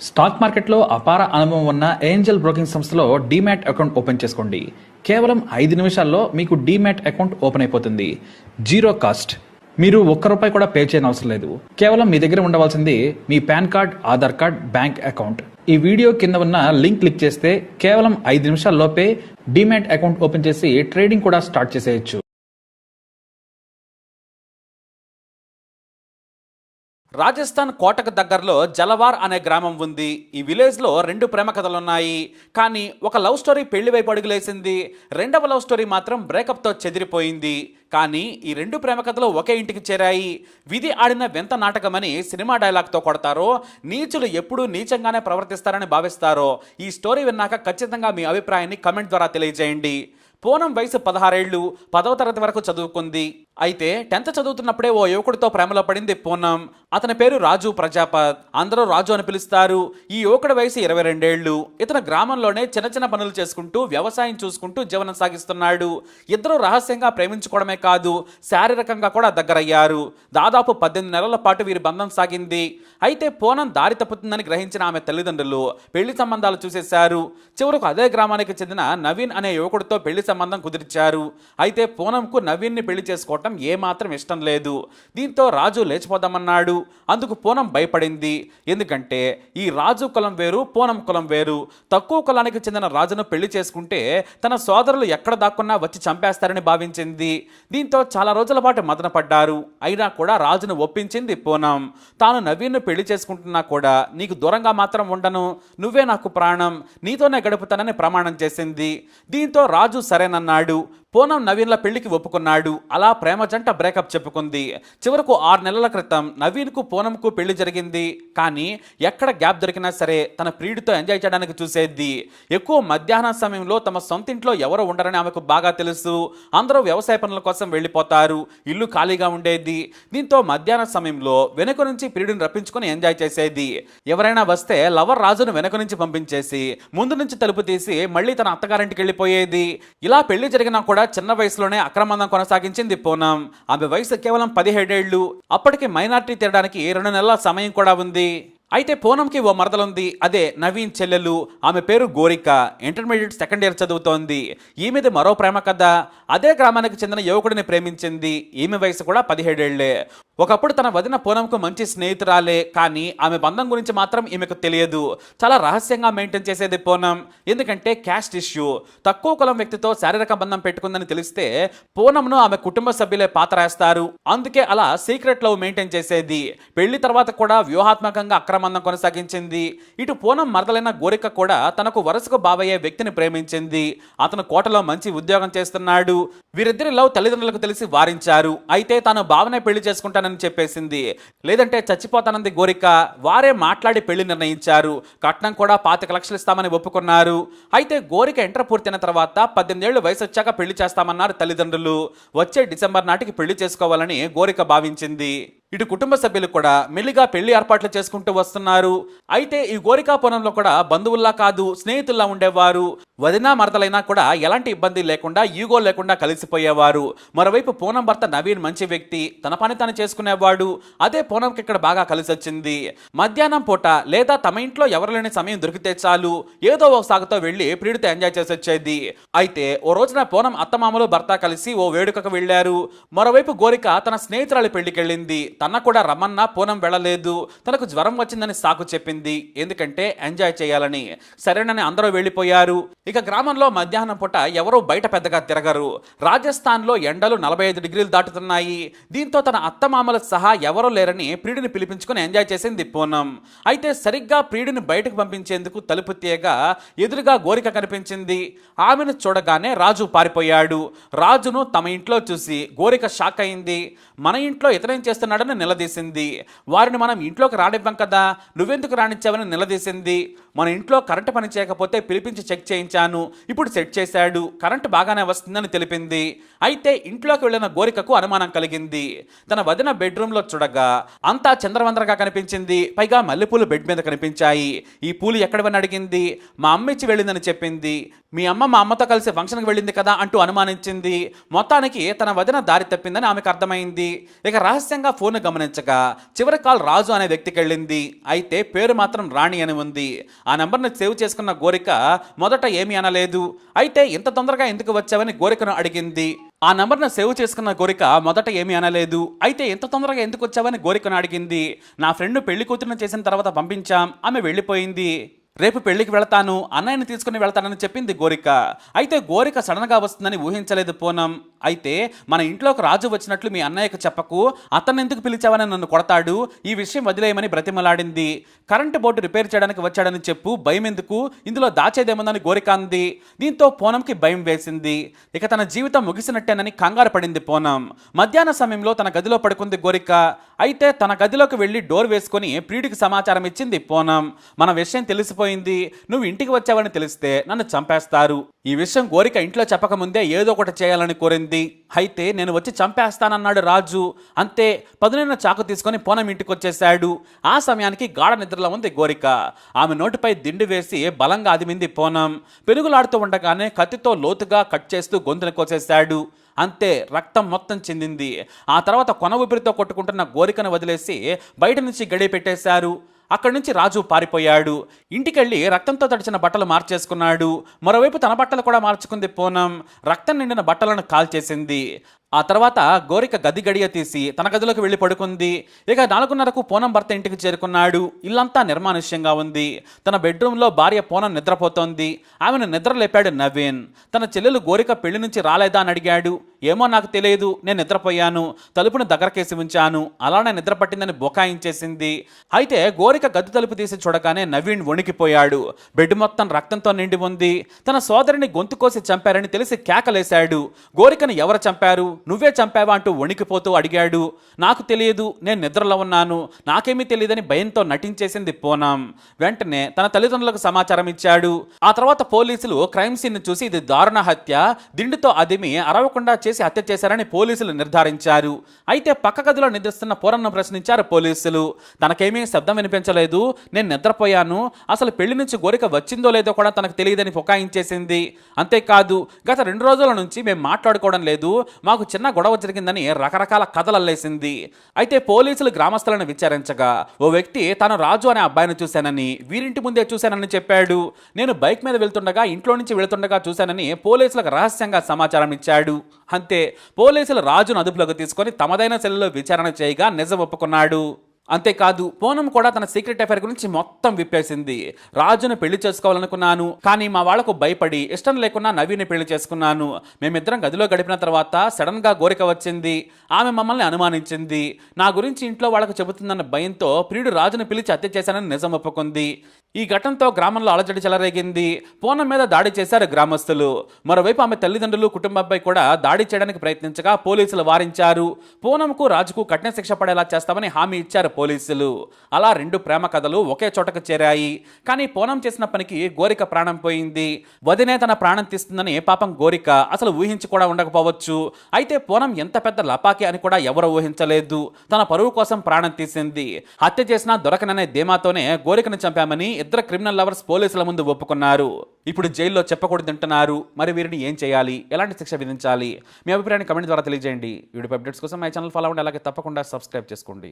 Stock మార్కెట్లో అపార అనుభవం ఉన్న ఏంజల్ బ్రోకింగ్ సంస్థలో డీమ్యాట్ అకౌంట్ ఓపెన్ చేసుకోండి. కేవలం 5 నిమిషాల్లో మీకు డీమ్యాట్ అకౌంట్ ఓపెన్ అయిపోతుంది. Zero cost. మీరు ₹1 కూడా పే చేయని అవసరం లేదు. కేవలం మీ దగ్గర ఉండవలసింది మీ PAN card, Aadhaar card, bank account. ఈ వీడియో కింద ఉన్న లింక్ క్లిక్ చేస్తే కేవలం 5 నిమిషాల్లోపే డీమ్యాట్ అకౌంట్ ఓపెన్ చేసి ట్రేడింగ్ కూడా స్టార్ట్ చేసేయచ్చు. రాజస్థాన్ కోటకు దగ్గరలో జలవార్ అనే గ్రామం ఉంది. ఈ విలేజ్లో 2 ప్రేమ కథలున్నాయి. కానీ ఒక లవ్ స్టోరీ పెళ్లి వైపు అడుగులేసింది. రెండవ లవ్ స్టోరీ మాత్రం బ్రేకప్తో చెదిరిపోయింది. కానీ ఈ 2 ప్రేమ కథలు ఒకే ఇంటికి చేరాయి. విధి ఆడిన వింత నాటకమని సినిమా డైలాగ్తో కొడతారో, నీచులు ఎప్పుడూ నీచంగానే ప్రవర్తిస్తారని భావిస్తారో, ఈ స్టోరీ విన్నాక ఖచ్చితంగా మీ అభిప్రాయాన్ని కమెంట్ ద్వారా తెలియజేయండి. పూనం వయసు 16 ఏళ్లు, 10వ తరగతి వరకు చదువుకుంది. అయితే 10th చదువుతున్నప్పుడే ఓ యువకుడితో ప్రేమలో పడింది పూనం. అతని పేరు రాజు ప్రజాపత్. అందరూ రాజు అని పిలుస్తారు. ఈ యువకుడి వయసు 22 ఏళ్లు. ఇతను గ్రామంలోనే చిన్న చిన్న పనులు చేసుకుంటూ వ్యవసాయం చూసుకుంటూ జీవనం సాగిస్తున్నాడు. ఇద్దరు రహస్యంగా ప్రేమించుకోవడమే కాదు, శారీరకంగా కూడా దగ్గరయ్యారు. దాదాపు 18 నెలల పాటు వీరి బంధం సాగింది. అయితే పూనం దారి తప్పుతుందని గ్రహించిన ఆమె తల్లిదండ్రులు పెళ్లి సంబంధాలు చూసేశారు. చివరకు అదే గ్రామానికి చెందిన నవీన్ అనే యువకుడితో పెళ్లి సంబంధం కుదిర్చారు. అయితే పూనంకు నవీన్ని పెళ్లి చేసుకోవటం ఏమాత్రం ఇష్టం లేదు. దీంతో రాజు లేచిపోదామన్నాడు. అందుకు పూనం భయపడింది. ఎందుకంటే ఈ రాజు కులం వేరు, పూనం కులం వేరు. తక్కువ కులానికి చెందిన రాజును పెళ్లి చేసుకుంటే తన సోదరులు ఎక్కడ దాక్కున్నా వచ్చి చంపేస్తారని భావించింది. దీంతో చాలా రోజుల పాటు మదన పడ్డారు. అయినా కూడా రాజును ఒప్పించింది పూనం. తాను నవీన్ను పెళ్లి చేసుకుంటున్నా కూడా నీకు దూరంగా మాత్రం ఉండను, నువ్వే నాకు ప్రాణం, నీతోనే గడుపుతానని ప్రమాణం చేసింది. దీంతో రాజు సరేనన్నాడు. పూనం నవీన్ల పెళ్లికి ఒప్పుకున్నాడు. అలా ప్రేమ జంట బ్రేకప్ చెప్పుకుంది. చివరకు 6 నెలల క్రితం నవీన్కు పూనంకు పెళ్లి జరిగింది. కానీ ఎక్కడ గ్యాప్ దొరికినా సరే తన ప్రియుడితో ఎంజాయ్ చేయడానికి చూసేది. ఎక్కువ మధ్యాహ్న సమయంలో తమ సొంత ఇంట్లో ఎవరో ఉండరని ఆమెకు బాగా తెలుసు. అందరూ వ్యవసాయ పనుల కోసం వెళ్ళిపోతారు. ఇల్లు ఖాళీగా ఉండేది. దీంతో మధ్యాహ్న సమయంలో వెనుక నుంచి ప్రియుడిని రప్పించుకొని ఎంజాయ్ చేసేది. ఎవరైనా వస్తే లవర్ రాజును వెనుక నుంచి పంపించేసి ముందు నుంచి తలుపు తీసి మళ్ళీ తన అత్తగారింటికి వెళ్ళిపోయేది. ఇలా పెళ్లి జరిగినా కూడా చిన్న వయసులోనే అక్రమందం కొనసాగించింది పూనం. ఆమె వయసు కేవలం 17 ఏళ్లు. అప్పటికి మైనారిటీ తీరడానికి 2 నెలల సమయం కూడా ఉంది. అయితే పూనంకి ఓ మరదలుంది. అదే నవీన్ చెల్లెలు. ఆమె పేరు గోరిక. ఇంటర్మీడియట్ 2nd ఇయర్ చదువుతోంది. ఈమెది మరో ప్రేమ కథ. అదే గ్రామానికి చెందిన యువకుడిని ప్రేమించింది. ఈమె వయసు కూడా 17 ఏళ్లే. ఒకప్పుడు తన వదిన పూనంకు మంచి స్నేహితురాలే. కానీ ఆమె బంధం గురించి మాత్రం ఈమెకు తెలియదు. చాలా రహస్యంగా మెయింటైన్ చేసేది పూనం. ఎందుకంటే క్యాస్ట్ ఇష్యూ. తక్కువ కులం వ్యక్తితో శారీరక బంధం పెట్టుకుందని తెలిస్తే పూనంను ఆమె కుటుంబ సభ్యులే పాతరేస్తారు. అందుకే అలా సీక్రెట్ లవ్ మెయింటైన్ చేసేది. పెళ్లి తర్వాత కూడా వ్యూహాత్మకంగా అక్రమందం కొనసాగించింది. ఇటు పూనం మరదలైన గోరిక కూడా తనకు వరుసకు బావయ్యే వ్యక్తిని ప్రేమించింది. అతను కోటలో మంచి ఉద్యోగం చేస్తున్నాడు. వీరిద్దరి లవ్ తల్లిదండ్రులకు తెలిసి వారించారు. అయితే తాను బావనే పెళ్లి చేసుకుంటానని చెప్పేసింది. లేదంటే చచ్చిపోతానంది గోరిక. వారే మాట్లాడి పెళ్లి నిర్ణయించారు. కట్నం కూడా 25 లక్షలు ఇస్తామని ఒప్పుకున్నారు. అయితే గోరిక ఇంటర్ పూర్తయిన తర్వాత 18 ఏళ్లు వయసు వచ్చాక పెళ్లి చేస్తామన్నారు తల్లిదండ్రులు. వచ్చే డిసెంబర్ నాటికి పెళ్లి చేసుకోవాలని గోరిక భావించింది. ఇటు కుటుంబ సభ్యులు కూడా మెల్లిగా పెళ్లి ఏర్పాట్లు చేసుకుంటూ వస్తున్నారు. అయితే ఈ గోరికా పొలంలో కూడా బంధువుల్లా కాదు, స్నేహితుల్లా ఉండేవారు. వదినా మరదలైనా కూడా ఎలాంటి ఇబ్బంది లేకుండా, ఈగో లేకుండా కలిసిపోయేవారు. మరోవైపు పూనం భర్త నవీన్ మంచి వ్యక్తి, తన పని తను చేసుకునేవాడు. అదే పూనంకి ఇక్కడ బాగా కలిసి వచ్చింది. మధ్యాహ్నం పూట లేదా తమ ఇంట్లో ఎవరు లేని సమయం దొరికితే చాలు ఏదో ఒక సాగుతో వెళ్లి ప్రియుడితో ఎంజాయ్ చేసి వచ్చేది. అయితే ఓ రోజున పూనం అత్తమామలు భర్త కలిసి ఓ వేడుకకు వెళ్లారు. మరోవైపు గోరిక తన స్నేహితురాలి పెళ్లికి వెళ్ళింది. తన కూడా రమ్మన్నా పూనం వెళ్ళలేదు. తనకు జ్వరం వచ్చిందని సాకు చెప్పింది. ఎందుకంటే ఎంజాయ్ చేయాలని. సరేనని అందరూ వెళ్ళిపోయారు. ఇక గ్రామంలో మధ్యాహ్నం పూట ఎవరూ బయట పెద్దగా తిరగరు. రాజస్థాన్లో ఎండలు 45 డిగ్రీలు దాటుతున్నాయి. దీంతో తన అత్తమామల సహా ఎవరూ లేరని ప్రియుడిని పిలిపించుకుని ఎంజాయ్ చేసింది పూనం. అయితే సరిగ్గా ప్రియుడిని బయటకు పంపించేందుకు తలుపు తీయగా ఎదురుగా గోరిక కనిపించింది. ఆమెను చూడగానే రాజు పారిపోయాడు. రాజును తమ ఇంట్లో చూసి గోరిక షాక్ అయింది. మన ఇంట్లో ఇతనేం చేస్తున్నాడని నిలదీసింది. వారిని మనం ఇంట్లోకి రానివ్వం కదా, నువ్వెందుకు రానిచ్చావని నిలదీసింది. మన ఇంట్లో కరెంటు పని చేయకపోతే పిలిపించి చెక్ చేయించాను పంపించాను, ఇప్పుడు సెట్ చేశాడు, కరెంటు బాగానే వస్తుందని తెలిపింది. అయితే ఇంట్లోకి వెళ్ళిన గోరికకు అనుమానం కలిగింది. తన వదిన బెడ్రూమ్లో చూడగా అంతా చంద్రవందరగా కనిపించింది. పైగా మల్లెపూలు బెడ్ మీద కనిపించాయి. ఈ పూలు ఎక్కడవని అడిగింది. మా అమ్మ ఇచ్చి వెళ్ళిందని చెప్పింది. మీ అమ్మ మా అమ్మతో కలిసి ఫంక్షన్కి వెళ్ళింది కదా అంటూ అనుమానించింది. మొత్తానికి తన వదిన దారి తప్పిందని ఆమెకు అర్థమైంది. ఇక రహస్యంగా ఫోన్ గమనించగా చివరి కాల్ రాజు అనే వ్యక్తికి వెళ్ళింది. అయితే పేరు మాత్రం రాణి అని ఉంది. ఆ నెంబర్ని సేవ్ చేసుకున్న గోరిక మొదట ఏమీ అనలేదు. అయితే ఇంత తొందరగా ఎందుకు వచ్చావని గోరికను అడిగింది. ఆ నంబర్ను సేవ్ చేసుకున్న గోరిక మొదట ఏమీ అనలేదు. అయితే ఎంత తొందరగా ఎందుకు వచ్చావని గోరికను అడిగింది. నా ఫ్రెండ్ పెళ్లి కూతురుని చేసిన తర్వాత పంపించాం, ఆమె వెళ్ళిపోయింది. రేపు పెళ్లికి వెళతాను, అన్నయ్యని తీసుకుని వెళతానని చెప్పింది గోరిక. అయితే గోరిక సడన్గా వస్తుందని ఊహించలేదు పూనం. అయితే మన ఇంట్లోకి రాజు వచ్చినట్లు మీ అన్నయ్యకు చెప్పకు, అతన్ని ఎందుకు పిలిచావని నన్ను కొడతాడు, ఈ విషయం వదిలేయమని బ్రతిమలాడింది. కరెంటు బోర్డు రిపేర్ చేయడానికి వచ్చాడని చెప్పు, భయం ఎందుకు, ఇందులో దాచేదేముందని గోరిక అంది. దీంతో పూనంకి భయం వేసింది. ఇక తన జీవితం ముగిసినట్టేనని కంగారు పడింది పూనం. మధ్యాహ్న సమయంలో తన గదిలో పడుకుంది గోరిక. అయితే తన గదిలోకి వెళ్లి డోర్ వేసుకుని ప్రియుడికి సమాచారం ఇచ్చింది పూనం. మన విషయం తెలిసిపోయింది, నువ్వు ఇంటికి వచ్చావని తెలిస్తే నన్ను చంపేస్తారు. ఈ విషయం గోరిక ఇంట్లో చెప్పకముందే ఏదో ఒకటి చేయాలని కోరింది. అయితే నేను వచ్చి చంపేస్తానన్నాడు రాజు. అంతే, పదునైన చాకు తీసుకొని పూనం ఇంటికి వచ్చేశాడు. ఆ సమయానికి గాఢ నిద్రలో ఉంది గోరిక. ఆమె నోటిపై దిండు వేసి బలంగా అదిమింది పూనం. పెరుగులాడుతూ ఉండగానే కత్తితో లోతుగా కట్ చేస్తూ గొంతును కోసేశాడు. అంతే, రక్తం మొత్తం చెందింది. ఆ తర్వాత కొన ఊపిరితో కొట్టుకుంటున్న గోరికను వదిలేసి బయట నుంచి గడియ పెట్టేశారు. అక్కడి నుంచి రాజు పారిపోయాడు. ఇంటికెళ్ళి రక్తంతో తడిచిన బట్టలు మార్చేసుకున్నాడు. మరోవైపు తన బట్టలు కూడా మార్చుకుంది పూనం. రక్తం నిండిన బట్టలను కాల్చేసింది. ఆ తర్వాత గోరిక గది గడియ తీసి తన గదిలోకి వెళ్ళి పడుకుంది. ఇక 4:30కు పూనం భర్త ఇంటికి చేరుకున్నాడు. ఇల్లంతా నిర్మానుష్యంగా ఉంది. తన బెడ్రూమ్లో భార్య పూనం నిద్రపోతోంది. ఆమెను నిద్ర లేపాడు నవీన్. తన చెల్లెలు గోరిక పెళ్లి నుంచి రాలేదా అని అడిగాడు. ఏమో నాకు తెలియదు, నేను నిద్రపోయాను, తలుపును దగ్గరకేసి ఉంచాను, అలానే నిద్ర పట్టిందని బొకాయించేసింది. అయితే గోరిక గది తలుపు తీసి చూడగానే నవీన్ వణికిపోయాడు. బెడ్ మొత్తం రక్తంతో నిండి ఉంది. తన సోదరిని గొంతు కోసి చంపారని తెలిసి కేకలేశాడు. గోరికను ఎవరు చంపారు, నువ్వే చంపావా అంటూ వణికిపోతూ అడిగాడు. నాకు తెలియదు, నేను నిద్రలో ఉన్నాను, నాకేమీ తెలియదని భయంతో నటించేసింది పూనం. వెంటనే తన తల్లిదండ్రులకు సమాచారం ఇచ్చాడు. ఆ తర్వాత పోలీసులు క్రైమ్ సీన్ చూసి ఇది దారుణ హత్య, దిండుతో అదిమి అరవకుండా చేసి హత్య చేశారని పోలీసులు నిర్ధారించారు. అయితే పక్క గదిలో నిద్రిస్తున్న పూరన్ను ప్రశ్నించారు పోలీసులు. తనకేమీ శబ్దం వినిపించలేదు, నేను నిద్రపోయాను, అసలు పెళ్లి నుంచి గోరిక వచ్చిందో లేదో కూడా తనకు తెలియదని బుకాయించేసింది. అంతేకాదు, గత 2 రోజుల నుంచి మేము మాట్లాడుకోవడం లేదు, మాకు చిన్న గొడవ జరిగిందని రకరకాల కథలు అల్లేసింది. అయితే పోలీసులు గ్రామస్తులను విచారించగా ఓ వ్యక్తి తాను రాజు అనే అబ్బాయిని చూశానని, వీరింటి ముందే చూశానని చెప్పాడు. నేను బైక్ మీద వెళ్తుండగా ఇంట్లో నుంచి వెళ్తుండగా చూశానని పోలీసులకు రహస్యంగా సమాచారం ఇచ్చాడు. అంతే, పోలీసులు రాజును అదుపులోకి తీసుకొని తమదైన సెల్లో విచారణ చేయగా నిజం ఒప్పుకున్నాడు. అంతేకాదు, పూనం కూడా తన సీక్రెట్ అఫైర్ గురించి మొత్తం విప్పేసింది. రాజును పెళ్లి చేసుకోవాలనుకున్నాను, కానీ మా వాళ్లకు భయపడి ఇష్టం లేకున్నా నవీని పెళ్లి చేసుకున్నాను. మేమిద్దరం గదిలో గడిపిన తర్వాత సడన్ గా గోరిక వచ్చింది. ఆమె మమ్మల్ని అనుమానించింది. నా గురించి ఇంట్లో వాళ్ళకు చెబుతుందన్న భయంతో ప్రియుడు రాజును పిలిచి హత్య చేశానని నిజం ఒప్పుకుంది. ఈ ఘటనతో గ్రామంలో అలజడి చెలరేగింది. పూనం మీద దాడి చేశారు గ్రామస్తులు. మరోవైపు ఆమె తల్లిదండ్రులు, కుటుంబంపై కూడా దాడి చేయడానికి ప్రయత్నించగా పోలీసులు వారించారు. పూనంకు రాజుకు కఠిన శిక్ష పడేలా చేస్తామని హామీ ఇచ్చారు పోలీసులు. అలా 2 ప్రేమ కథలు ఒకే చోటకు చేరాయి. కానీ పూనం చేసిన పనికి గోరిక ప్రాణం పోయింది. వదినే తన ప్రాణం తీస్తుందని పాపం గోరిక అసలు ఊహించి కూడా ఉండకపోవచ్చు. అయితే పూనం ఎంత పెద్ద లపాకి అని కూడా ఎవరు ఊహించలేదు. తన పరువు కోసం ప్రాణం తీసింది. హత్య చేసినా దొరకననే ధీమాతోనే గోరికను చంపామని ఇద్దరు క్రిమినల్ లవర్స్ పోలీసుల ముందు ఒప్పుకున్నారు. ఇప్పుడు జైల్లో చెప్పకూడదంటున్నారు. మరి వీరిని ఏం చేయాలి, ఎలాంటి శిక్ష విధించాలి? మీ అభిప్రాయాన్ని కమెంట్ ద్వారా తెలియజేయండి. వీడియో అప్డేట్స్ కోసం మై ఛానల్ ఫాలో అవ్వండి. అలాగే తప్పకుండా సబ్స్క్రైబ్ చేసుకోండి.